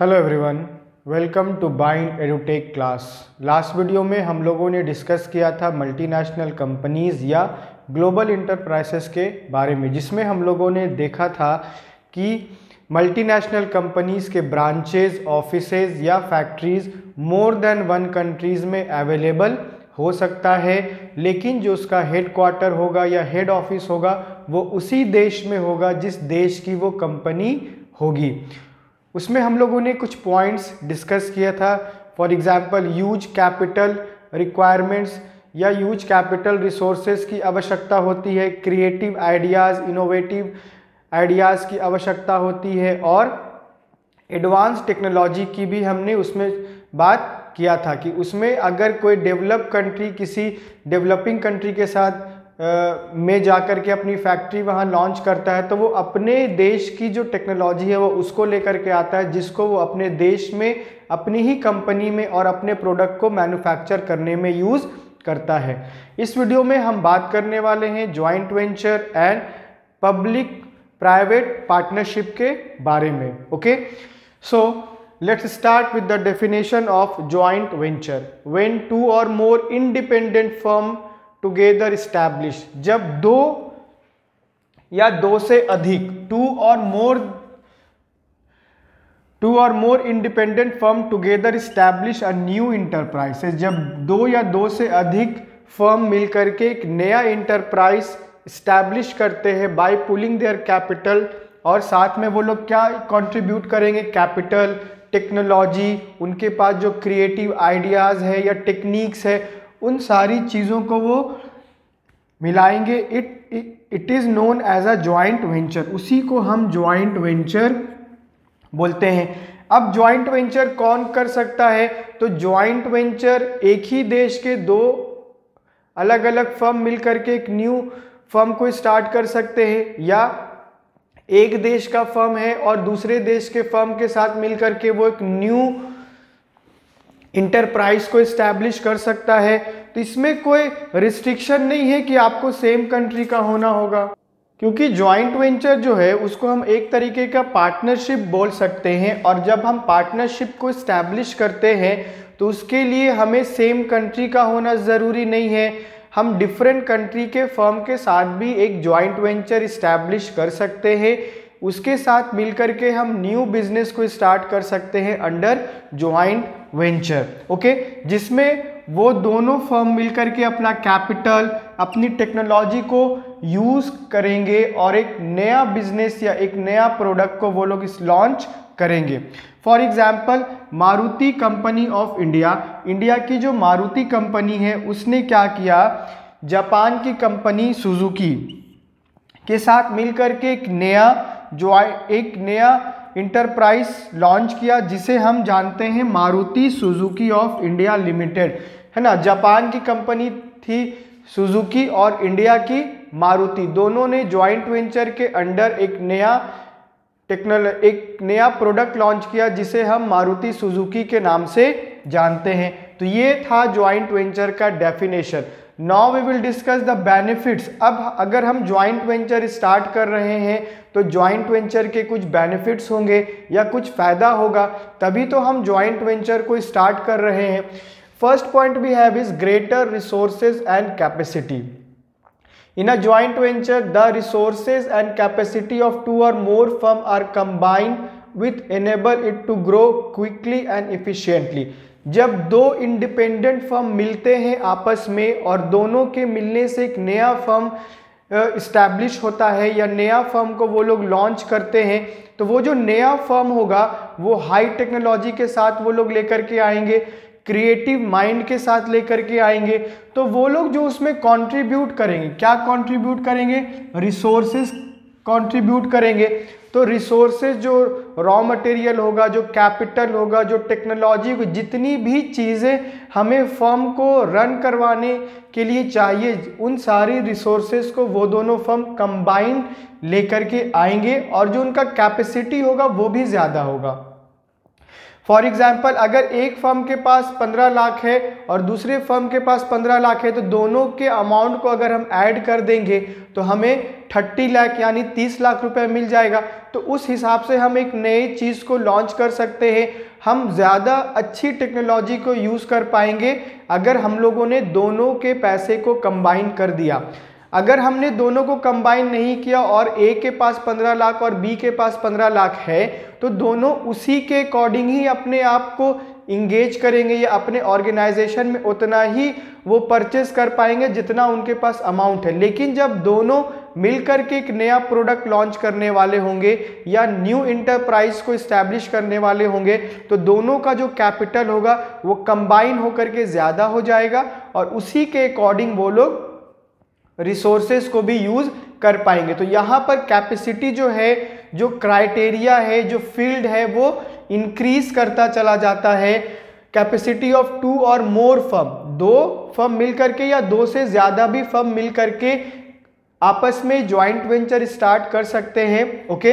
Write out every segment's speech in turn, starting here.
Hello everyone, welcome to Bind Edutech class. Last video में हम लोगों ने डिस्कस किया था मल्टीनेशनल कंपनीज़ या ग्लोबल इंटरप्राइजेस के बारे में, जिसमें हम लोगों ने देखा था कि मल्टीनेशनल कंपनीज़ के ब्रांचेज, ऑफिसेज या factories more than one countries में अवेलेबल हो सकता है, लेकिन जो उसका हेड क्वार्टर होगा या हेड ऑफिस होगा वो उसी देश में होगा जिस देश की वो कंपनी होगी। उसमें हम लोगों ने कुछ पॉइंट्स डिस्कस किया था। For example, huge capital requirements या ह्यूज कैपिटल रिसोर्सेज की आवश्यकता होती है, क्रिएटिव आइडियाज़, इनोवेटिव आइडियाज़ की आवश्यकता होती है और एडवांस टेक्नोलॉजी की भी हमने उसमें बात किया था कि उसमें अगर कोई डेवलप कंट्री किसी डेवलपिंग कंट्री के साथ में जाकर के अपनी फैक्ट्री वहाँ लॉन्च करता है तो वो अपने देश की जो टेक्नोलॉजी है वो उसको लेकर के आता है, जिसको वो अपने देश में अपनी ही कंपनी में और अपने प्रोडक्ट को मैन्युफैक्चर करने में यूज़ करता है। इस वीडियो में हम बात करने वाले हैं joint venture and public private partnership के बारे में। Okay, so let's start with the definition of joint venture. When two or more independent firm together establish, जब दो या दो से अधिक two or more independent firm together establish a new enterprise, जब दो या दो से अधिक फर्म मिलकर के एक नया इंटरप्राइज स्टैब्लिश करते हैं बाय पुलिंग देयर कैपिटल, और साथ में वो लोग क्या कंट्रीब्यूट करेंगे, कैपिटल, टेक्नोलॉजी, उनके पास जो क्रिएटिव आइडियाज़ है या टेक्निक्स है, उन सारी चीज़ों को वो मिलाएंगे। It is known as a joint venture, उसी को हम जॉइंट वेंचर बोलते हैं। अब जॉइंट वेंचर कौन कर सकता है? तो जॉइंट वेंचर एक ही देश के दो अलग अलग फर्म मिलकर के एक न्यू फर्म को स्टार्ट कर सकते हैं, या एक देश का फर्म है और दूसरे देश के फर्म के साथ मिलकर के वो एक न्यू इंटरप्राइज को एस्टैब्लिश कर सकता है। तो इसमें कोई रिस्ट्रिक्शन नहीं है कि आपको सेम कंट्री का होना होगा, क्योंकि जॉइंट वेंचर जो है उसको हम एक तरीके का पार्टनरशिप बोल सकते हैं, और जब हम पार्टनरशिप को एस्टैब्लिश करते हैं तो उसके लिए हमें सेम कंट्री का होना ज़रूरी नहीं है। हम डिफरेंट कंट्री के फर्म के साथ भी एक जॉइंट वेंचर इस्टेब्लिश कर सकते हैं, उसके साथ मिलकर के हम न्यू बिजनेस को स्टार्ट कर सकते हैं अंडर जॉइंट वेंचर। ओके, जिसमें वो दोनों फर्म मिलकर के अपना कैपिटल, अपनी टेक्नोलॉजी को यूज़ करेंगे और एक नया बिजनेस या एक नया प्रोडक्ट को वो लोग लॉन्च करेंगे। For example, Maruti company of India, India की जो मारुति कंपनी है उसने क्या किया, जापान की कंपनी सुजुकी के साथ मिलकर के एक नया इंटरप्राइज लॉन्च किया, जिसे हम जानते हैं Maruti Suzuki of India limited, है ना। जापान की कंपनी थी सुजुकी और इंडिया की मारुति, दोनों ने जॉइंट वेंचर के अंडर एक नया प्रोडक्ट लॉन्च किया जिसे हम मारुति सुजुकी के नाम से जानते हैं। तो ये था जॉइंट वेंचर का definition. Now we will discuss the benefits. अब अगर हम जॉइंट वेंचर स्टार्ट कर रहे हैं तो जॉइंट वेंचर के कुछ बेनिफिट्स होंगे या कुछ फायदा होगा, तभी तो हम जॉइंट वेंचर को स्टार्ट कर रहे हैं। First point we have is greater resources and capacity. In a joint venture, the resources and capacity of two or more firms are combined with enable it to grow quickly and efficiently. जब दो independent firm मिलते हैं आपस में और दोनों के मिलने से एक नया फर्म इस्टेब्लिश होता है या नया फर्म को वो लोग लॉन्च करते हैं, तो वो जो नया फर्म होगा वो हाई टेक्नोलॉजी के साथ वो लोग लेकर के आएंगे, क्रिएटिव माइंड के साथ लेकर के आएंगे। तो वो लोग जो उसमें कंट्रीब्यूट करेंगे, क्या कंट्रीब्यूट करेंगे, रिसोर्सेज कंट्रीब्यूट करेंगे। तो रिसोर्सेज जो रॉ मटेरियल होगा, जो कैपिटल होगा, जो टेक्नोलॉजी होगी, जितनी भी चीज़ें हमें फर्म को रन करवाने के लिए चाहिए, उन सारी रिसोर्सेज को वो दोनों फर्म कंबाइन लेकर के आएंगे और जो उनका कैपेसिटी होगा वो भी ज़्यादा होगा। फॉर एग्जाम्पल, अगर एक फर्म के पास 15 लाख है और दूसरे फर्म के पास 15 लाख है, तो दोनों के अमाउंट को अगर हम ऐड कर देंगे तो हमें 30 लाख यानी 30 लाख रुपए मिल जाएगा। तो उस हिसाब से हम एक नई चीज़ को लॉन्च कर सकते हैं। हम ज़्यादा अच्छी टेक्नोलॉजी को यूज़ कर पाएंगे अगर हम लोगों ने दोनों के पैसे को कंबाइन कर दिया। अगर हमने दोनों को कंबाइन नहीं किया और ए के पास 15 लाख और बी के पास 15 लाख है, तो दोनों उसी के अकॉर्डिंग ही अपने आप को इंगेज करेंगे या अपने ऑर्गेनाइजेशन में उतना ही वो परचेस कर पाएंगे जितना उनके पास अमाउंट है। लेकिन जब दोनों मिलकर के एक नया प्रोडक्ट लॉन्च करने वाले होंगे या न्यू इंटरप्राइज को इस्टेब्लिश करने वाले होंगे, तो दोनों का जो कैपिटल होगा वो कंबाइन होकर के ज़्यादा हो जाएगा और उसी के अकॉर्डिंग वो लोग रिसोर्सेस को भी यूज कर पाएंगे। तो यहाँ पर कैपेसिटी जो है, जो क्राइटेरिया है, जो फील्ड है, वो इंक्रीज करता चला जाता है। कैपेसिटी ऑफ 2 और मोर फर्म, 2 फर्म मिलकर के या 2 से ज्यादा भी फर्म मिलकर के आपस में ज्वाइंट वेंचर स्टार्ट कर सकते हैं। Okay,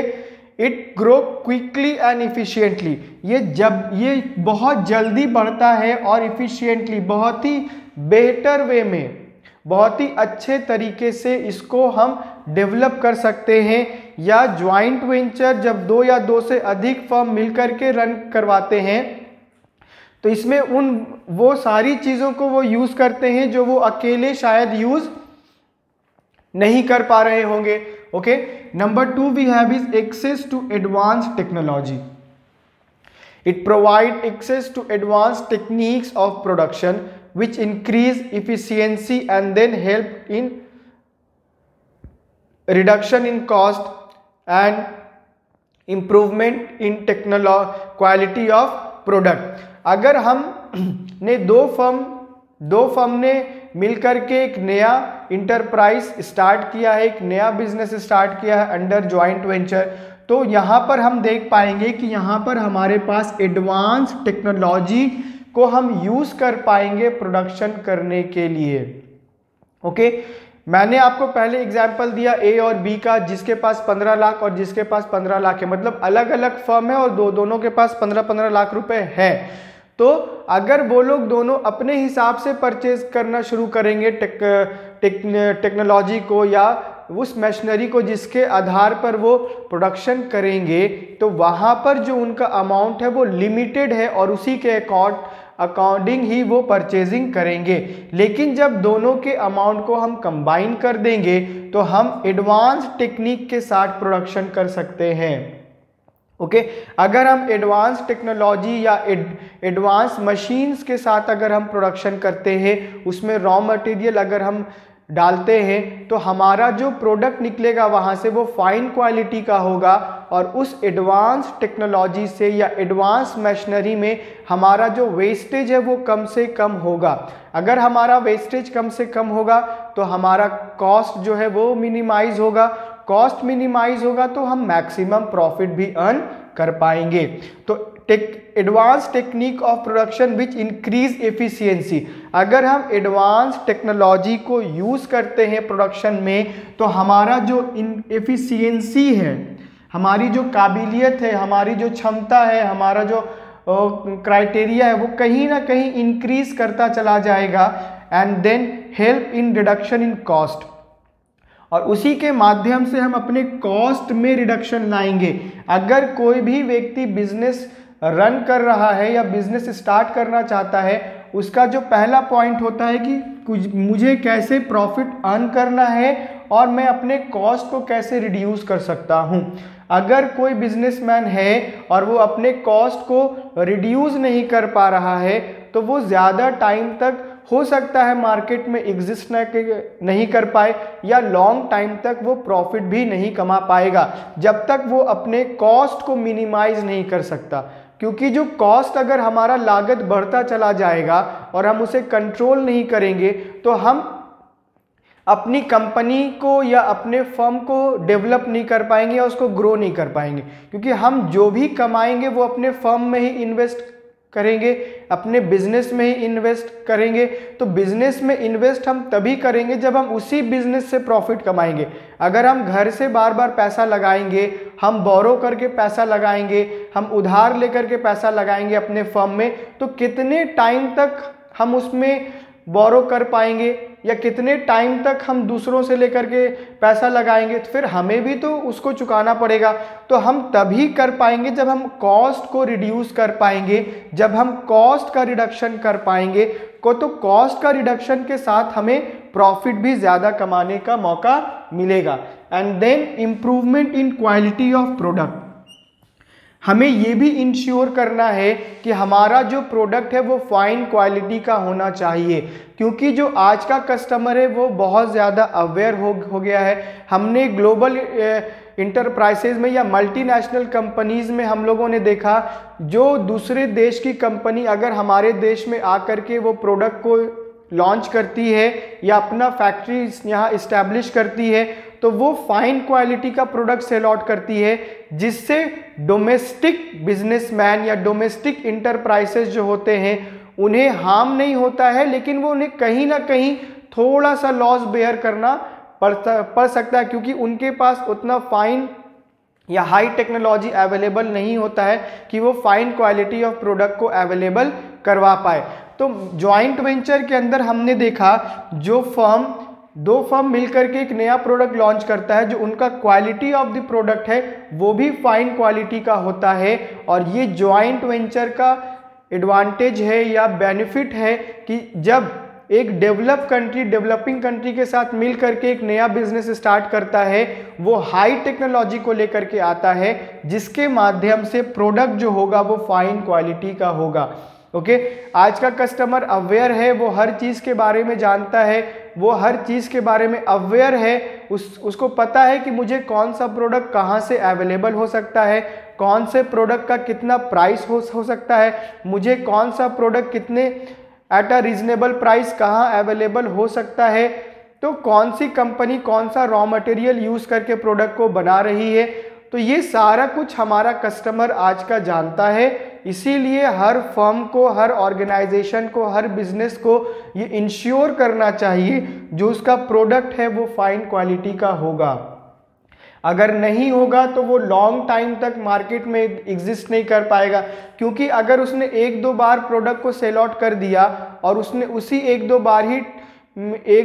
it grow quickly and efficiently, ये बहुत जल्दी बढ़ता है और इफिशिएंटली, बहुत ही बेहतर वे में, बहुत ही अच्छे तरीके से इसको हम डेवलप कर सकते हैं। या ज्वाइंट वेंचर जब 2 या 2 से अधिक फर्म मिलकर के रन करवाते हैं तो इसमें वो सारी चीज़ों को वो यूज़ करते हैं जो वो अकेले शायद यूज़ नहीं कर पा रहे होंगे। Okay, number 2 we have is access to advance technology. It provides access to advanced techniques of production which increase efficiency and then help in reduction in cost and improvement in quality of product। अगर हम ने दो firm ने मिलकर के एक नया enterprise start किया है, एक नया बिजनेस स्टार्ट किया है अंडर ज्वाइंट वेंचर, तो यहाँ पर हम देख पाएंगे कि यहाँ पर हमारे पास एडवांस टेक्नोलॉजी को हम यूज़ कर पाएंगे प्रोडक्शन करने के लिए। ओके, मैंने आपको पहले एग्जांपल दिया ए और बी का, जिसके पास 15 लाख और जिसके पास 15 लाख है, मतलब अलग अलग फर्म है और दोनों के पास 15-15 लाख रुपए है। तो अगर वो लोग दोनों अपने हिसाब से परचेज करना शुरू करेंगे टेक्नोलॉजी को या उस मशीनरी को जिसके आधार पर वो प्रोडक्शन करेंगे, तो वहाँ पर जो उनका अमाउंट है वो लिमिटेड है और उसी के अकॉर्डिंग ही वो परचेजिंग करेंगे। लेकिन जब दोनों के अमाउंट को हम कंबाइन कर देंगे तो हम एडवांस टेक्निक के साथ प्रोडक्शन कर सकते हैं। ओके, अगर हम एडवांस टेक्नोलॉजी या एडवांस मशीन्स के साथ अगर हम प्रोडक्शन करते हैं, उसमें रॉ मटेरियल अगर हम डालते हैं, तो हमारा जो प्रोडक्ट निकलेगा वहाँ से वो फाइन क्वालिटी का होगा और उस एडवांस टेक्नोलॉजी से या एडवांस मशीनरी में हमारा जो वेस्टेज है वो कम से कम होगा। अगर हमारा वेस्टेज कम से कम होगा तो हमारा कॉस्ट जो है वो मिनिमाइज होगा, कॉस्ट मिनिमाइज होगा तो हम मैक्सिमम प्रॉफिट भी अर्न कर पाएंगे। तो advance technique of production which increase efficiency, अगर हम एडवांस टेक्नोलॉजी को यूज करते हैं प्रोडक्शन में तो हमारा जो एफिशिएंसी है, हमारी जो काबिलियत है, हमारी जो क्षमता है, हमारा जो क्राइटेरिया है वो कहीं ना कहीं इंक्रीज करता चला जाएगा and then help in reduction in cost, और उसी के माध्यम से हम अपने कॉस्ट में रिडक्शन लाएंगे। अगर कोई भी व्यक्ति बिजनेस रन कर रहा है या बिजनेस स्टार्ट करना चाहता है, उसका जो पहला पॉइंट होता है कि मुझे कैसे प्रॉफिट अर्न करना है और मैं अपने कॉस्ट को कैसे रिड्यूस कर सकता हूं। अगर कोई बिजनेसमैन है और वो अपने कॉस्ट को रिड्यूस नहीं कर पा रहा है तो वो ज़्यादा टाइम तक हो सकता है मार्केट में एग्जिस्ट नहीं कर पाए या लॉन्ग टाइम तक वो प्रॉफिट भी नहीं कमा पाएगा जब तक वो अपने कॉस्ट को मिनिमाइज नहीं कर सकता। क्योंकि जो कॉस्ट अगर हमारा लागत बढ़ता चला जाएगा और हम उसे कंट्रोल नहीं करेंगे तो हम अपनी कंपनी को या अपने फर्म को डेवलप नहीं कर पाएंगे या उसको ग्रो नहीं कर पाएंगे। क्योंकि हम जो भी कमाएंगे वो अपने फर्म में ही इन्वेस्ट करेंगे, अपने बिजनेस में ही इन्वेस्ट करेंगे। तो बिजनेस में इन्वेस्ट हम तभी करेंगे जब हम उसी बिजनेस से प्रॉफिट कमाएंगे। अगर हम घर से बार बार पैसा लगाएंगे, हम बोरो करके पैसा लगाएंगे, हम उधार लेकर के पैसा लगाएंगे अपने फर्म में, तो कितने टाइम तक हम उसमें बोरो कर पाएंगे, या कितने टाइम तक हम दूसरों से लेकर के पैसा लगाएंगे, तो फिर हमें भी तो उसको चुकाना पड़ेगा। तो हम तभी कर पाएंगे जब हम कॉस्ट को रिड्यूस कर पाएंगे, जब हम कॉस्ट का रिडक्शन कर पाएंगे तो कॉस्ट का रिडक्शन के साथ हमें प्रॉफिट भी ज़्यादा कमाने का मौका मिलेगा। And then improvement in quality of product, हमें ये भी इंश्योर करना है कि हमारा जो प्रोडक्ट है वो फाइन क्वालिटी का होना चाहिए, क्योंकि जो आज का कस्टमर है वो बहुत ज़्यादा अवेयर हो गया है। हमने ग्लोबल इंटरप्राइजेज में या मल्टीनेशनल कंपनीज में हम लोगों ने देखा, जो दूसरे देश की कंपनी अगर हमारे देश में आकर के वो प्रोडक्ट को लॉन्च करती है या अपना फैक्ट्री यहाँ इस्टेब्लिश करती है, तो वो फाइन क्वालिटी का प्रोडक्ट सेल आउट करती है, जिससे डोमेस्टिक बिजनेसमैन या डोमेस्टिक इंटरप्राइजेज जो होते हैं उन्हें हार्म नहीं होता है, लेकिन वो उन्हें कहीं ना कहीं थोड़ा सा लॉस बेयर करना पड़ सकता है, क्योंकि उनके पास उतना फाइन या हाई टेक्नोलॉजी अवेलेबल नहीं होता है कि वो फाइन क्वालिटी ऑफ प्रोडक्ट को अवेलेबल करवा पाए। तो जॉइंट वेंचर के अंदर हमने देखा, जो दो फर्म मिलकर के एक नया प्रोडक्ट लॉन्च करता है, जो उनका क्वालिटी ऑफ द प्रोडक्ट है वो भी फाइन क्वालिटी का होता है। और ये जॉइंट वेंचर का एडवांटेज है या बेनिफिट है कि जब एक डेवलपिंग कंट्री के साथ मिल करके एक नया बिजनेस स्टार्ट करता है, वो हाई टेक्नोलॉजी को लेकर के आता है, जिसके माध्यम से प्रोडक्ट जो होगा वो फाइन क्वालिटी का होगा। ओके, आज का कस्टमर अवेयर है, वो हर चीज़ के बारे में जानता है, वो हर चीज़ के बारे में अवेयर है, उसको पता है कि मुझे कौन सा प्रोडक्ट कहाँ से अवेलेबल हो सकता है, कौन से प्रोडक्ट का कितना प्राइस हो सकता है, मुझे कौन सा प्रोडक्ट कितने एट अ रीजनेबल प्राइस कहाँ अवेलेबल हो सकता है, तो कौन सी कंपनी कौन सा रॉ मटेरियल यूज़ करके प्रोडक्ट को बना रही है। तो ये सारा कुछ हमारा कस्टमर आज का जानता है। इसीलिए हर फर्म को, हर ऑर्गेनाइजेशन को, हर बिजनेस को ये इंश्योर करना चाहिए जो उसका प्रोडक्ट है वो फाइन क्वालिटी का होगा। अगर नहीं होगा तो वो लॉन्ग टाइम तक मार्केट में एग्जिस्ट नहीं कर पाएगा, क्योंकि अगर उसने एक दो बार प्रोडक्ट को सेल आउट कर दिया और उसने उसी एक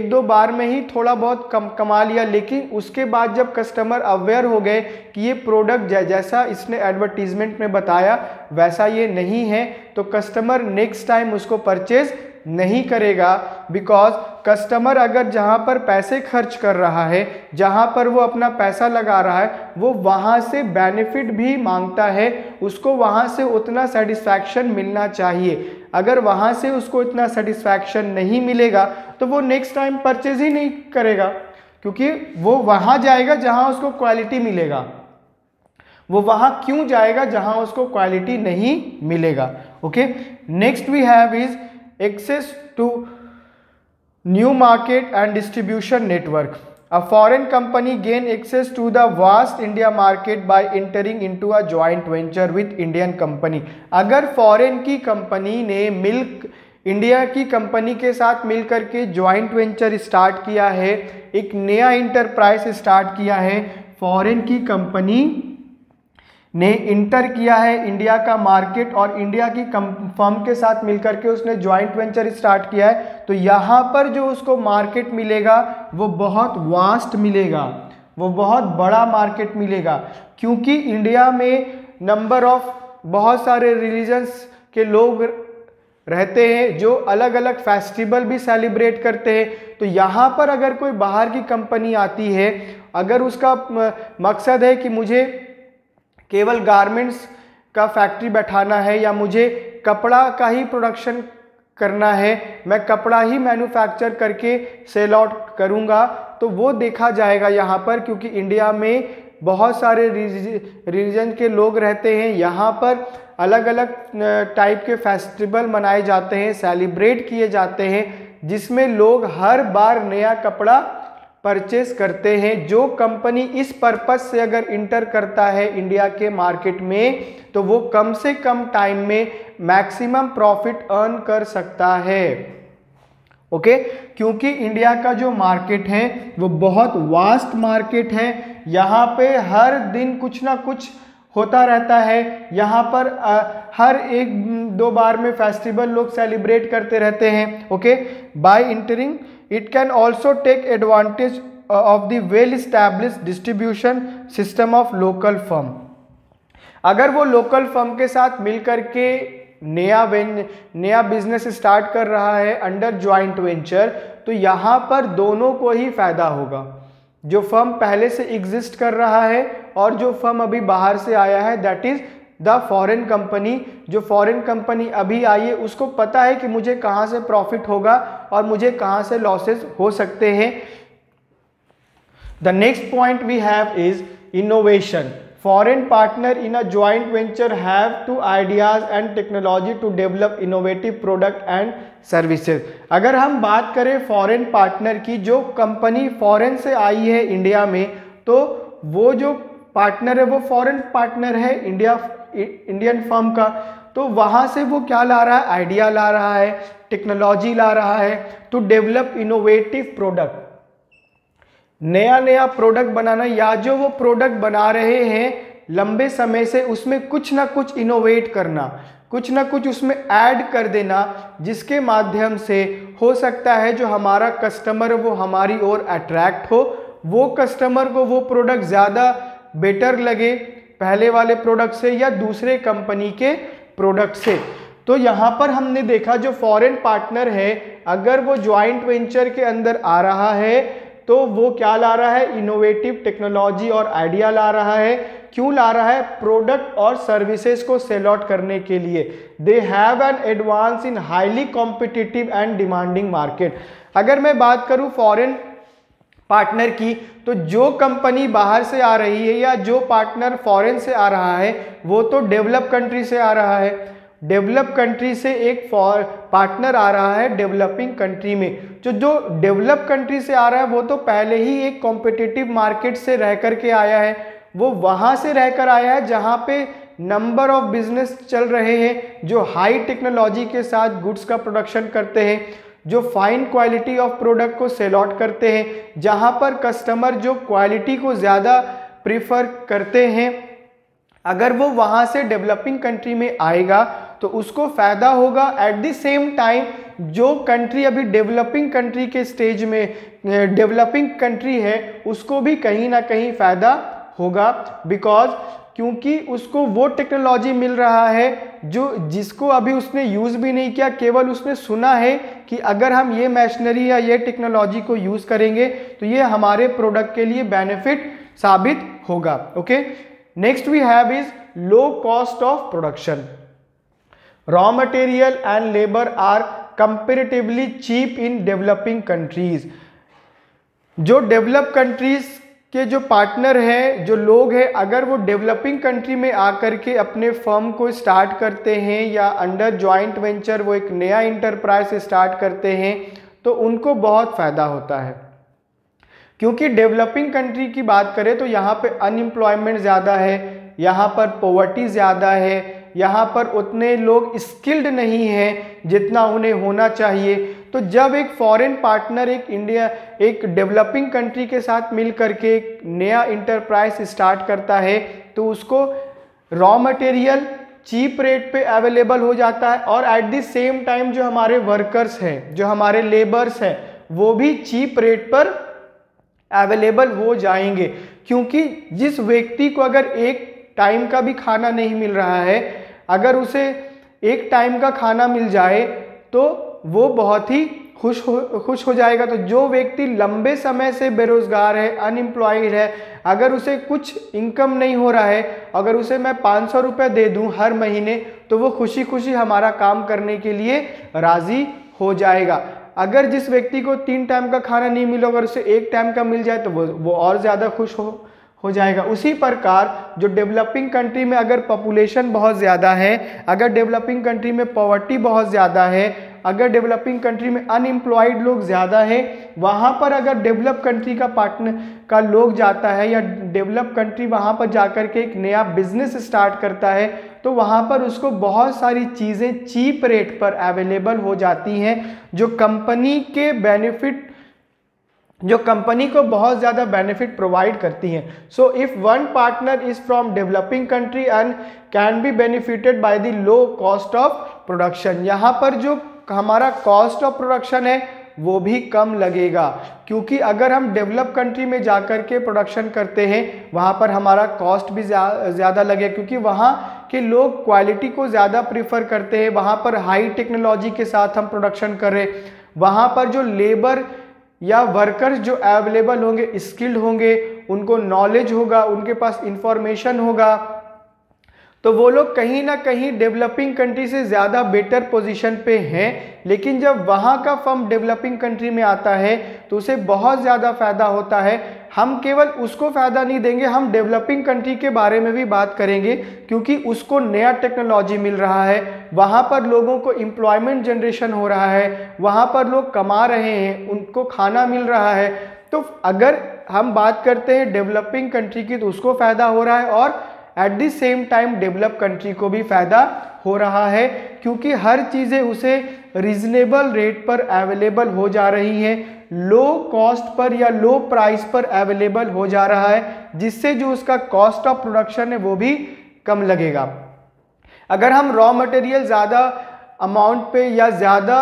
दो बार में ही थोड़ा बहुत कमा लिया, लेकिन उसके बाद जब कस्टमर अवेयर हो गए कि ये प्रोडक्ट जैसा इसने एडवर्टीजमेंट में बताया वैसा ये नहीं है, तो कस्टमर नेक्स्ट टाइम उसको परचेज नहीं करेगा। बिकॉज कस्टमर अगर जहाँ पर पैसे खर्च कर रहा है, जहाँ पर वो अपना पैसा लगा रहा है, वो वहाँ से बेनिफिट भी मांगता है, उसको वहाँ से उतना सेटिस्फैक्शन मिलना चाहिए। अगर वहाँ से उसको इतना सेटिस्फैक्शन नहीं मिलेगा तो वो नेक्स्ट टाइम परचेज ही नहीं करेगा, क्योंकि वो वहाँ जाएगा जहाँ उसको क्वालिटी मिलेगा। वो वहाँ क्यों जाएगा जहाँ उसको क्वालिटी नहीं मिलेगा। Okay, next we have is access to new market and distribution network. A foreign company gain access to the vast India market by entering into a joint venture with Indian company. अगर foreign की company ने India की company के साथ मिलकर के joint venture start किया है, एक नया इंटरप्राइज स्टार्ट किया है, फॉरेन की कंपनी ने इंटर किया है इंडिया का मार्केट और इंडिया की फर्म के साथ मिलकर के उसने ज्वाइंट वेंचर स्टार्ट किया है, तो यहाँ पर जो उसको मार्केट मिलेगा वो बहुत वास्ट मिलेगा, वो बहुत बड़ा मार्केट मिलेगा, क्योंकि इंडिया में नंबर ऑफ बहुत सारे रिलीजन्स के लोग रहते हैं जो अलग अलग फेस्टिवल भी सेलिब्रेट करते हैं। तो यहाँ पर अगर कोई बाहर की कंपनी आती है, अगर उसका मकसद है कि मुझे केवल गारमेंट्स का फैक्ट्री बैठाना है या मुझे कपड़ा का ही प्रोडक्शन करना है, मैं कपड़ा ही मैन्युफैक्चर करके सेल आउट करूँगा, तो वो देखा जाएगा यहाँ पर, क्योंकि इंडिया में बहुत सारे रीजन के लोग रहते हैं। यहाँ पर अलग अलग टाइप के फेस्टिवल मनाए जाते हैं, सेलिब्रेट किए जाते हैं, जिसमें लोग हर बार नया कपड़ा परचेस करते हैं। जो कंपनी इस पर्पस से अगर इंटर करता है इंडिया के मार्केट में, तो वो कम से कम टाइम में मैक्सिमम प्रॉफिट अर्न कर सकता है। ओके, क्योंकि इंडिया का जो मार्केट है वो बहुत वास्ट मार्केट है। यहाँ पे हर दिन कुछ ना कुछ होता रहता है। यहाँ पर हर एक दो बार में फेस्टिवल लोग सेलिब्रेट करते रहते हैं। Okay, by entering it can also take advantage of the well established distribution system of local firm. अगर वो लोकल फर्म के साथ मिलकर के नया बिजनेस स्टार्ट कर रहा है अंडर ज्वाइंट वेंचर, तो यहाँ पर दोनों को ही फायदा होगा। जो फर्म पहले से एग्जिस्ट कर रहा है और जो फर्म अभी बाहर से आया है, that is the foreign company. जो फॉरेन कंपनी अभी आई है उसको पता है कि मुझे कहाँ से प्रॉफिट होगा और मुझे कहाँ से लॉसेस हो सकते हैं। The next point we have is innovation. Foreign partner in a joint venture have to ideas and technology to develop innovative product and services। अगर हम बात करें फॉरेन पार्टनर की, जो कंपनी फॉरेन से आई है इंडिया में, तो वो जो पार्टनर है वो फॉरेन पार्टनर है इंडियन फर्म का, तो वहाँ से वो क्या ला रहा है, आइडिया ला रहा है, टेक्नोलॉजी ला रहा है टू डेवलप इनोवेटिव प्रोडक्ट, नया प्रोडक्ट बनाना, या जो वो प्रोडक्ट बना रहे हैं लंबे समय से उसमें कुछ ना कुछ इनोवेट करना, कुछ ना कुछ उसमें ऐड कर देना, जिसके माध्यम से हो सकता है जो हमारा कस्टमर वो हमारी ओर अट्रैक्ट हो, वो कस्टमर को वो प्रोडक्ट ज़्यादा बेटर लगे पहले वाले प्रोडक्ट से या दूसरे कंपनी के प्रोडक्ट से। तो यहाँ पर हमने देखा जो फॉरेन पार्टनर है, अगर वो ज्वाइंट वेंचर के अंदर आ रहा है तो वो क्या ला रहा है, इनोवेटिव टेक्नोलॉजी और आइडिया ला रहा है। क्यों ला रहा है, प्रोडक्ट और सर्विसेज को सेल आउट करने के लिए। They have an advance in highly competitive and demanding market. अगर मैं बात करूं फॉरेन पार्टनर की, तो जो कंपनी बाहर से आ रही है या जो पार्टनर फॉरेन से आ रहा है वो तो डेवलप कंट्री से आ रहा है, डेवलप कंट्री से एक पार्टनर आ रहा है डेवलपिंग कंट्री में। जो डेवलप कंट्री से आ रहा है वो तो पहले ही एक कॉम्पिटिटिव मार्केट से रह कर के आया है, वो वहाँ से रहकर आया है जहाँ पे नंबर ऑफ बिजनेस चल रहे हैं जो हाई टेक्नोलॉजी के साथ गुड्स का प्रोडक्शन करते हैं, जो फाइन क्वालिटी ऑफ प्रोडक्ट को सेल आउट करते हैं, जहाँ पर कस्टमर जो क्वालिटी को ज़्यादा प्रीफर करते हैं। अगर वो वहाँ से डेवलपिंग कंट्री में आएगा तो उसको फायदा होगा। एट द सेम टाइम जो कंट्री अभी डेवलपिंग कंट्री के स्टेज में डेवलपिंग कंट्री है उसको भी कहीं ना कहीं फायदा होगा, बिकॉज क्योंकि उसको वो टेक्नोलॉजी मिल रहा है जिसको अभी उसने यूज़ भी नहीं किया, केवल उसने सुना है कि अगर हम ये मशीनरी या ये टेक्नोलॉजी को यूज़ करेंगे तो ये हमारे प्रोडक्ट के लिए बेनिफिट साबित होगा। Okay, next we have is low cost of production. Raw material and labour are comparatively cheap in developing countries. जो डेवलप कंट्रीज के जो पार्टनर हैं, जो लोग हैं, अगर वो डेवलपिंग कंट्री में आकर के अपने फर्म को स्टार्ट करते हैं या अंडर जॉइंट वेंचर वो एक नया इंटरप्राइज स्टार्ट करते हैं तो उनको बहुत फ़ायदा होता है। क्योंकि डेवलपिंग कंट्री की बात करें तो यहाँ पे अनएम्प्लॉयमेंट ज़्यादा है, यहाँ पर पॉवर्टी ज़्यादा है, यहाँ पर उतने लोग स्किल्ड नहीं हैं जितना उन्हें होना चाहिए। तो जब एक फॉरेन पार्टनर एक डेवलपिंग कंट्री के साथ मिल करके एक नया इंटरप्राइज स्टार्ट करता है तो उसको रॉ मटेरियल चीप रेट पे अवेलेबल हो जाता है और एट द सेम टाइम जो हमारे वर्कर्स हैं, जो हमारे लेबर्स हैं, वो भी चीप रेट पर अवेलेबल हो जाएंगे। क्योंकि जिस व्यक्ति को अगर एक टाइम का भी खाना नहीं मिल रहा है, अगर उसे एक टाइम का खाना मिल जाए तो वो बहुत ही खुश हो जाएगा। तो जो व्यक्ति लंबे समय से बेरोजगार है, अनएम्प्लॉयड है, अगर उसे कुछ इनकम नहीं हो रहा है, अगर उसे मैं 500 रुपये दे दूं हर महीने तो वो खुशी खुशी हमारा काम करने के लिए राज़ी हो जाएगा। अगर जिस व्यक्ति को 3 टाइम का खाना नहीं मिला, अगर उसे 1 टाइम का मिल जाए तो वो और ज़्यादा खुश हो जाएगा। उसी प्रकार जो डेवलपिंग कंट्री में अगर पॉपुलेशन बहुत ज़्यादा है, अगर डेवलपिंग कंट्री में पॉवर्टी बहुत ज़्यादा है, अगर डेवलपिंग कंट्री में अनएम्प्लॉयड लोग ज़्यादा है, वहाँ पर अगर डेवलप कंट्री का पार्टनर का लोग जाता है या डेवलप कंट्री वहाँ पर जाकर के एक नया बिजनेस स्टार्ट करता है तो वहाँ पर उसको बहुत सारी चीज़ें चीप रेट पर अवेलेबल हो जाती हैं जो कंपनी को बहुत ज़्यादा बेनिफिट प्रोवाइड करती हैं। So if one partner is from developing country and can be benefited by the low cost of production. यहाँ पर जो हमारा कॉस्ट ऑफ प्रोडक्शन है वो भी कम लगेगा, क्योंकि अगर हम डेवलप कंट्री में जाकर के प्रोडक्शन करते हैं वहाँ पर हमारा कॉस्ट भी ज़्यादा लगे, क्योंकि वहाँ के लोग क्वालिटी को ज़्यादा प्रीफर करते हैं। वहाँ पर हाई टेक्नोलॉजी के साथ हम प्रोडक्शन कर रहे, वहाँ पर जो लेबर या वर्कर्स जो अवेलेबल होंगे, स्किल्ड होंगे, उनको नॉलेज होगा, उनके पास इंफॉर्मेशन होगा, तो वो लोग कहीं ना कहीं डेवलपिंग कंट्री से ज़्यादा बेटर पोजीशन पे हैं। लेकिन जब वहाँ का फर्म डेवलपिंग कंट्री में आता है तो उसे बहुत ज़्यादा फ़ायदा होता है। हम केवल उसको फ़ायदा नहीं देंगे, हम डेवलपिंग कंट्री के बारे में भी बात करेंगे, क्योंकि उसको नया टेक्नोलॉजी मिल रहा है, वहाँ पर लोगों को एम्प्लॉयमेंट जनरेशन हो रहा है, वहाँ पर लोग कमा रहे हैं, उनको खाना मिल रहा है। तो अगर हम बात करते हैं डेवलपिंग कंट्री की तो उसको फ़ायदा हो रहा है, और at the same time develop country को भी फायदा हो रहा है, क्योंकि हर चीज़ें उसे रीजनेबल रेट पर अवेलेबल हो जा रही हैं, लो कॉस्ट पर या लो प्राइस पर अवेलेबल हो जा रहा है, जिससे जो उसका कॉस्ट ऑफ प्रोडक्शन है वो भी कम लगेगा। अगर हम रॉ मटेरियल ज़्यादा अमाउंट पे या ज़्यादा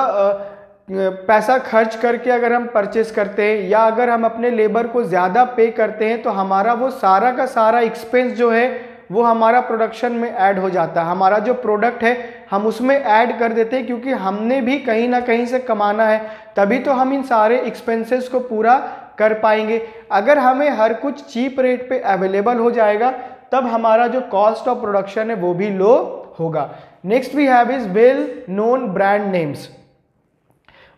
पैसा खर्च करके अगर हम परचेस करते हैं, या अगर हम अपने लेबर को ज़्यादा पे करते हैं, तो हमारा वो सारा का सारा एक्सपेंस जो है वो हमारा प्रोडक्शन में ऐड हो जाता है। हमारा जो प्रोडक्ट है हम उसमें ऐड कर देते हैं, क्योंकि हमने भी कहीं ना कहीं से कमाना है, तभी तो हम इन सारे एक्सपेंसेस को पूरा कर पाएंगे। अगर हमें हर कुछ चीप रेट पे अवेलेबल हो जाएगा तब हमारा जो कॉस्ट ऑफ प्रोडक्शन है वो भी लो होगा। Next we have is well known brand names.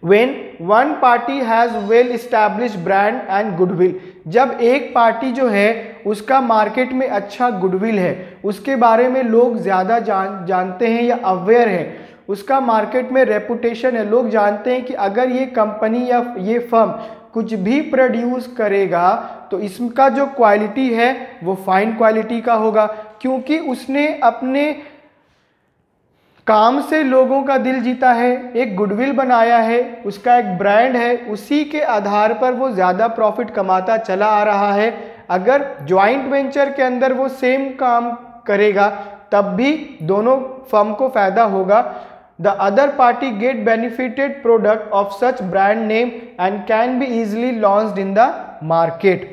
When one party has well established brand and goodwill, जब एक पार्टी जो है उसका मार्केट में अच्छा गुडविल है, उसके बारे में लोग ज़्यादा जानते हैं या अवेयर है, उसका मार्केट में रेपुटेशन है, लोग जानते हैं कि अगर ये कंपनी या ये फर्म कुछ भी प्रोड्यूस करेगा तो इसका जो क्वालिटी है वो फाइन क्वालिटी का होगा, क्योंकि उसने अपने काम से लोगों का दिल जीता है, एक गुडविल बनाया है, उसका एक ब्रांड है, उसी के आधार पर वो ज़्यादा प्रॉफिट कमाता चला आ रहा है। अगर जॉइंट वेंचर के अंदर वो सेम काम करेगा तब भी दोनों फर्म को फ़ायदा होगा। The other party get benefited product of such brand name and can be easily launched in the market.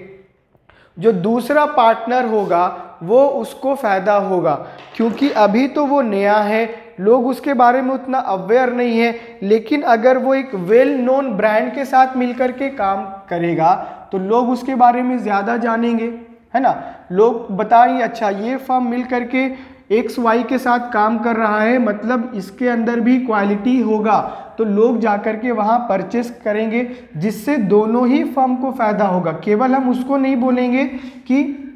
जो दूसरा पार्टनर होगा वो उसको फ़ायदा होगा, क्योंकि अभी तो वो नया है, लोग उसके बारे में उतना अवेयर नहीं है, लेकिन अगर वो एक वेल नोन ब्रांड के साथ मिलकर के काम करेगा तो लोग उसके बारे में ज़्यादा जानेंगे, है ना। लोग बताएंगे अच्छा ये फर्म मिल करके XY के साथ काम कर रहा है, मतलब इसके अंदर भी क्वालिटी होगा, तो लोग जाकर के वहाँ परचेस करेंगे, जिससे दोनों ही फर्म को फ़ायदा होगा। केवल हम उसको नहीं बोलेंगे कि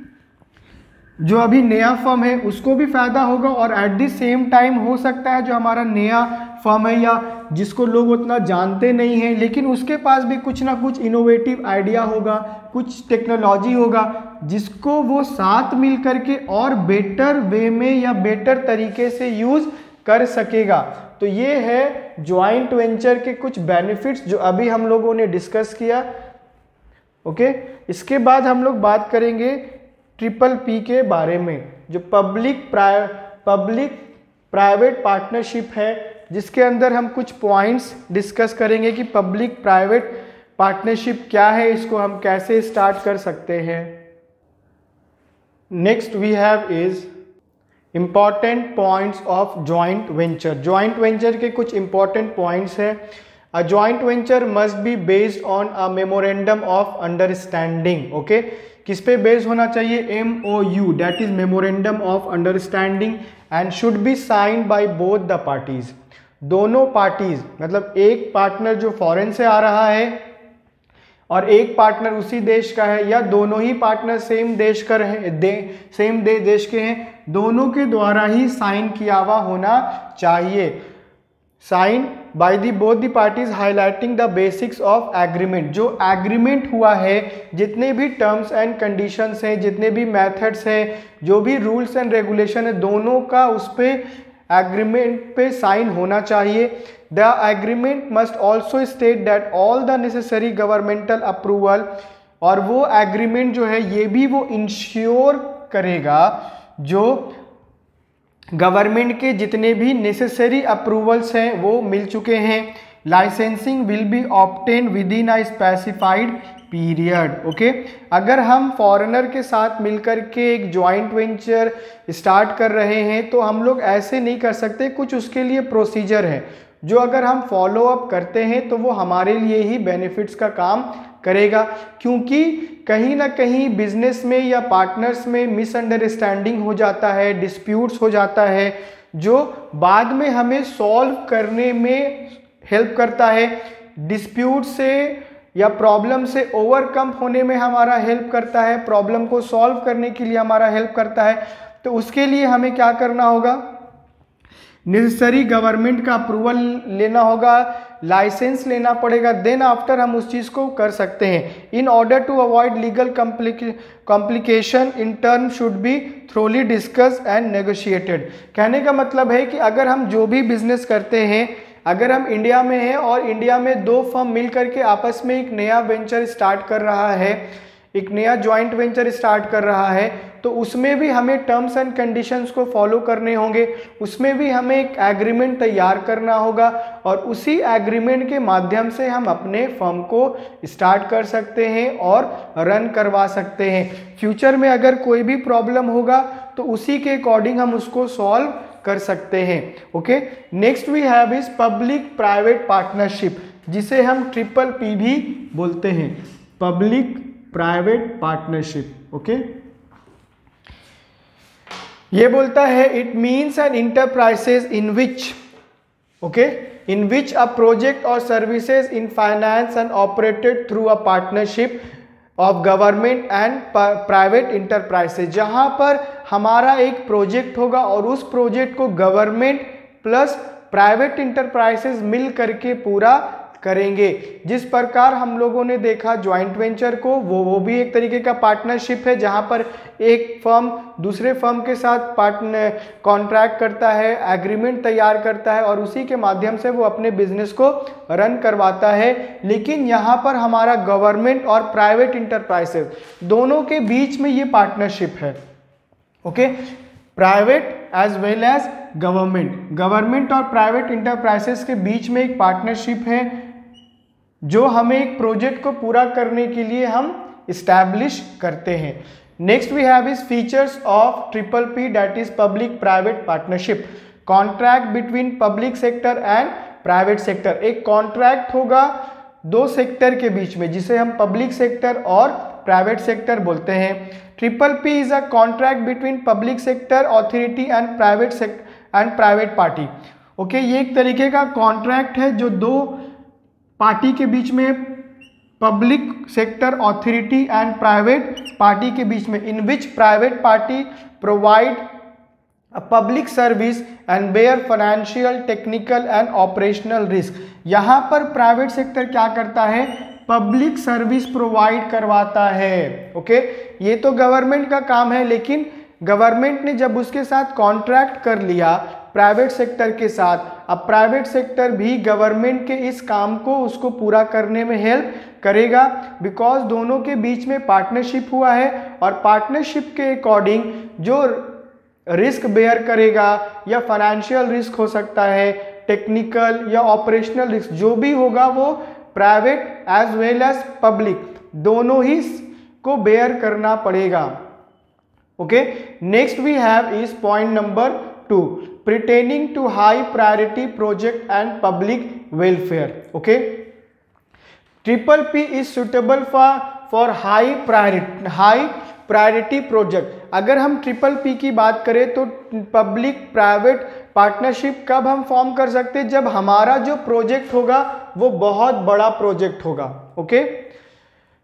जो अभी नया फर्म है उसको भी फ़ायदा होगा, और एट द सेम टाइम हो सकता है जो हमारा नया फर्म है या जिसको लोग उतना जानते नहीं हैं लेकिन उसके पास भी कुछ ना कुछ इनोवेटिव आइडिया होगा, कुछ टेक्नोलॉजी होगा, जिसको वो साथ मिल करके और बेटर वे में या बेटर तरीके से यूज़ कर सकेगा। तो ये है जॉइंट वेंचर के कुछ बेनिफिट्स जो अभी हम लोगों ने डिस्कस किया। ओके, इसके बाद हम लोग बात करेंगे PPP के बारे में, जो पब्लिक प्राइवेट पार्टनरशिप है, जिसके अंदर हम कुछ पॉइंट्स डिस्कस करेंगे कि पब्लिक प्राइवेट पार्टनरशिप क्या है, इसको हम कैसे स्टार्ट कर सकते हैं। Next we have is important points of joint venture. Joint venture के कुछ इंपॉर्टेंट पॉइंट्स हैं। A joint venture must be based on a memorandum of understanding. Okay, किस पे बेस्ड होना चाहिए? MOU, that is memorandum of understanding, and should be signed by both the parties. दोनों parties, मतलब एक पार्टनर जो foreign से आ रहा है और एक पार्टनर उसी देश का है, या दोनों ही पार्टनर सेम देश का सेम देश के हैं, दोनों के द्वारा ही साइन किया हुआ होना चाहिए। Sign by the both the parties highlighting the basics of agreement. जो एग्रीमेंट हुआ है, जितने भी टर्म्स एंड कंडीशंस हैं, जितने भी मेथड्स हैं, जो भी रूल्स एंड रेगुलेशन है, दोनों का उस पर एग्रीमेंट पे साइन होना चाहिए। The agreement must also state that all the necessary governmental approval, और वो एग्रीमेंट जो है ये भी वो इंश्योर करेगा जो गवर्नमेंट के जितने भी नेसेसरी अप्रूवल्स हैं वो मिल चुके हैं। Licensing will be obtain with in a specified period. Okay, अगर हम फॉरेनर के साथ मिलकर के एक जॉइंट वेंचर स्टार्ट कर रहे हैं तो हम लोग ऐसे नहीं कर सकते, कुछ उसके लिए प्रोसीजर है जो अगर हम फॉलो अप करते हैं तो वो हमारे लिए ही बेनिफिट्स का काम करेगा, क्योंकि कहीं ना कहीं बिजनेस में या पार्टनर्स में मिसअंडरस्टैंडिंग हो जाता है, डिस्प्यूट्स हो जाता है, जो बाद में हमें सॉल्व करने में हेल्प करता है, डिस्प्यूट से या प्रॉब्लम से ओवरकम होने में हमारा हेल्प करता है, प्रॉब्लम को सॉल्व करने के लिए हमारा हेल्प करता है। तो उसके लिए हमें क्या करना होगा, नेसेसरी गवर्नमेंट का अप्रूवल लेना होगा, लाइसेंस लेना पड़ेगा, देन आफ्टर हम उस चीज़ को कर सकते हैं। In order to avoid legal complication in term should be thoroughly discuss and negotiated. कहने का मतलब है कि अगर हम जो भी बिजनेस करते हैं, अगर हम इंडिया में हैं और इंडिया में दो फर्म मिल करके आपस में एक नया वेंचर स्टार्ट कर रहा है, एक नया जॉइंट वेंचर स्टार्ट कर रहा है, तो उसमें भी हमें टर्म्स एंड कंडीशंस को फॉलो करने होंगे, उसमें भी हमें एक एग्रीमेंट तैयार करना होगा और उसी एग्रीमेंट के माध्यम से हम अपने फर्म को स्टार्ट कर सकते हैं और रन करवा सकते हैं। फ्यूचर में अगर कोई भी प्रॉब्लम होगा तो उसी के अकॉर्डिंग हम उसको सॉल्व कर सकते हैं। Okay, next we have is public private partnership, जिसे हम PPP भी बोलते हैं, पब्लिक प्राइवेट पार्टनरशिप। ओके, ये बोलता है it means an enterprises in which a project और services in finance and operated through a partnership of government and private enterprises, जहां पर हमारा एक प्रोजेक्ट होगा और उस प्रोजेक्ट को गवर्नमेंट प्लस प्राइवेट इंटरप्राइजेज मिल करके पूरा करेंगे। जिस प्रकार हम लोगों ने देखा ज्वाइंट वेंचर को, वो भी एक तरीके का पार्टनरशिप है, जहां पर एक फर्म दूसरे फर्म के साथ पार्टनर कॉन्ट्रैक्ट करता है, एग्रीमेंट तैयार करता है और उसी के माध्यम से वो अपने बिजनेस को रन करवाता है। लेकिन यहाँ पर हमारा गवर्नमेंट और प्राइवेट इंटरप्राइजेज दोनों के बीच में ये पार्टनरशिप है। Okay, private as well as government और प्राइवेट इंटरप्राइजेस के बीच में एक पार्टनरशिप है जो हमें एक प्रोजेक्ट को पूरा करने के लिए हम इस्टेब्लिश करते हैं। Next we have is features of PPP, that is public private partnership, contract between public sector and private sector. एक कॉन्ट्रैक्ट होगा दो सेक्टर के बीच में जिसे हम पब्लिक सेक्टर और प्राइवेट सेक्टर बोलते हैं। PPP is a contract between public sector authority and private party. Okay, ये एक तरीके का कॉन्ट्रैक्ट है जो दो पार्टी के बीच में, public sector authority and private party के बीच में, in which private party provide a public service and bear financial, technical and operational risk. यहाँ पर प्राइवेट सेक्टर क्या करता है, पब्लिक सर्विस प्रोवाइड करवाता है। ओके, ये तो गवर्नमेंट का काम है, लेकिन गवर्नमेंट ने जब उसके साथ कॉन्ट्रैक्ट कर लिया प्राइवेट सेक्टर के साथ, अब प्राइवेट सेक्टर भी गवर्नमेंट के इस काम को उसको पूरा करने में हेल्प करेगा, बिकॉज दोनों के बीच में पार्टनरशिप हुआ है और पार्टनरशिप के अकॉर्डिंग जो रिस्क बेयर करेगा या फाइनेंशियल रिस्क हो सकता है, टेक्निकल या ऑपरेशनल रिस्क जो भी होगा वो private as well as public दोनों ही को बेयर करना पड़ेगा। Okay, next we have is point number 2, pertaining to high priority project and public welfare. Okay, PPP is suitable for high priority project. अगर हम PPP की बात करें तो पब्लिक प्राइवेट पार्टनरशिप कब हम फॉर्म कर सकते हैं, जब हमारा जो प्रोजेक्ट होगा वो बहुत बड़ा प्रोजेक्ट होगा। Okay,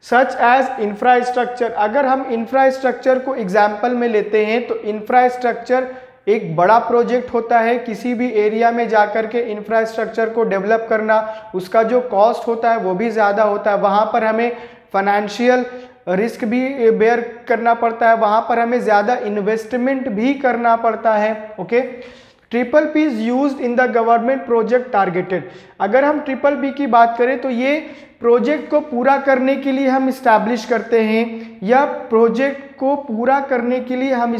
such as infrastructure. अगर हम इंफ्रास्ट्रक्चर को एग्जाम्पल में लेते हैं तो इंफ्रास्ट्रक्चर एक बड़ा प्रोजेक्ट होता है, किसी भी एरिया में जाकर के इंफ्रास्ट्रक्चर को डेवलप करना, उसका जो कॉस्ट होता है वो भी ज़्यादा होता है, वहाँ पर हमें फाइनेंशियल रिस्क भी बेयर करना पड़ता है, वहाँ पर हमें ज़्यादा इन्वेस्टमेंट भी करना पड़ता है। Okay, PPP is used in the government project targeted. अगर हम PPP की बात करें तो ये प्रोजेक्ट को पूरा करने के लिए हम इस्टेब्लिश करते हैं या प्रोजेक्ट को पूरा करने के लिए हम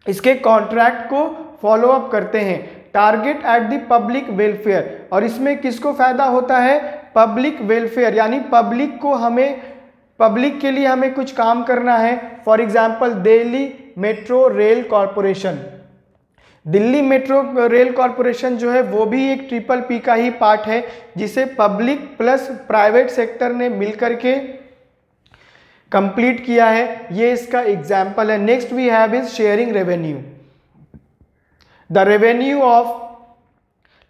इसके कॉन्ट्रैक्ट को फॉलो अप करते हैं। Target at the public welfare, और इसमें किसको फायदा होता है? पब्लिक वेलफेयर, यानी पब्लिक के लिए हमें कुछ काम करना है। For example Delhi metro rail corporation, Delhi metro rail corporation जो है वो भी एक PPP का ही पार्ट है, जिसे पब्लिक प्लस प्राइवेट सेक्टर ने मिलकर के कंप्लीट किया है। ये इसका एग्जाम्पल है। Next we have is sharing revenue. The revenue of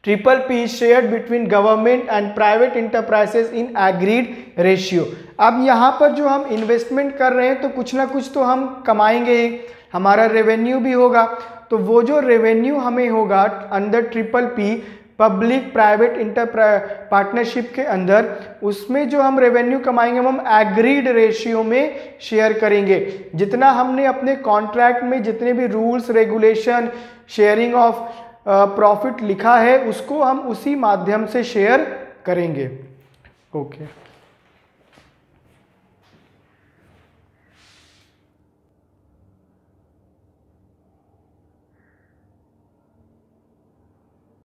PPP is shared between government and private enterprises in agreed ratio। अब यहाँ पर जो हम इन्वेस्टमेंट कर रहे हैं तो कुछ ना कुछ तो हम कमाएंगे ही, हमारा रेवेन्यू भी होगा। तो वो जो रेवेन्यू हमें होगा under PPP public private partnership के अंदर, उसमें जो हम रेवेन्यू कमाएंगे वो हम एग्रीड रेशियो में शेयर करेंगे। जितना हमने अपने कॉन्ट्रैक्ट में जितने भी rules regulation sharing of profit लिखा है उसको हम उसी माध्यम से शेयर करेंगे। ओके।